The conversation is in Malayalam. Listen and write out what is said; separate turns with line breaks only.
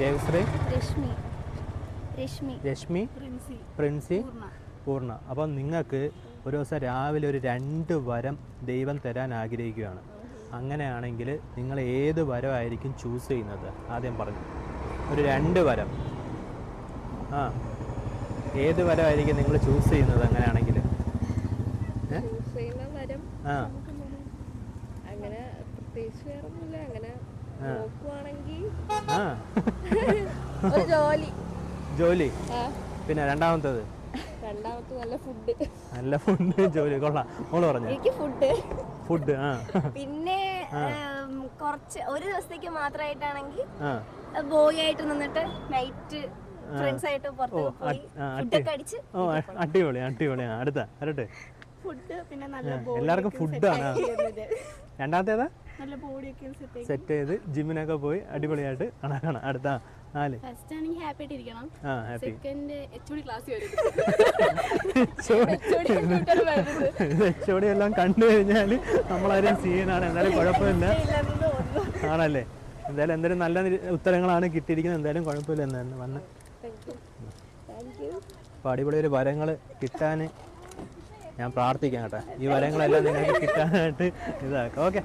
ദേവശ്രീ,
രശ്മി,
പ്രിൻസി, പൂർണ്ണ. അപ്പം നിങ്ങൾക്ക് ഒരു ദിവസം രാവിലെ ഒരു 2 വരം ദൈവം തരാൻ ആഗ്രഹിക്കുകയാണ്. അങ്ങനെയാണെങ്കിൽ നിങ്ങൾ ഏത് വരമായിരിക്കും ചൂസ് ചെയ്യുന്നത്? ആദ്യം പറഞ്ഞു ഒരു 2 വരം. ഏത് വരമായിരിക്കും നിങ്ങൾ ചൂസ് ചെയ്യുന്നത് അങ്ങനെയാണെങ്കിൽ?
അങ്ങനെ പ്രത്യേകിച്ച് വേറൊന്നുമില്ല. അങ്ങനെ നോക്കുവാണെങ്കിൽ
ജോലി. പിന്നെ രണ്ടാമത്തെ നല്ല ഫുഡ് ജോലി. കൊള്ളാം. മോള് പറഞ്ഞു ഫുഡ്.
പിന്നെ കുറച്ച് ഒരു ദിവസത്തേക്ക് മാത്രമായിട്ടാണെങ്കിൽ ബോയ് ആയിട്ട് നിന്നിട്ട് നൈറ്റ് ഫ്രണ്ട്സ് ആയിട്ട്
അടിപൊളി. അടുത്ത വരട്ടെ. എല്ലാവർക്കും ഫുഡാണ്. രണ്ടാമത്തേതാ? സെറ്റ് ചെയ്ത് ജിമ്മിനൊക്കെ പോയി അടിപൊളിയായിട്ട് കാണാം. അടുത്ത 4. HOD എല്ലാം കണ്ടു കഴിഞ്ഞാൽ നമ്മളാരും സീനാണ്. എന്തായാലും കുഴപ്പമില്ല ആണല്ലേ. എന്തായാലും എന്തായാലും നല്ല ഉത്തരങ്ങളാണ് കിട്ടിയിരിക്കുന്നത്. എന്തായാലും കുഴപ്പമില്ല. എന്തായാലും വന്ന് അപ്പോൾ അടിപൊളി ഒരു വരങ്ങൾ കിട്ടാൻ ഞാൻ പ്രാർത്ഥിക്കാം കേട്ടോ. ഈ വരങ്ങളെല്ലാം നിങ്ങൾക്ക് കിട്ടാനായിട്ട് ഇതാക്കാം. ഓക്കെ.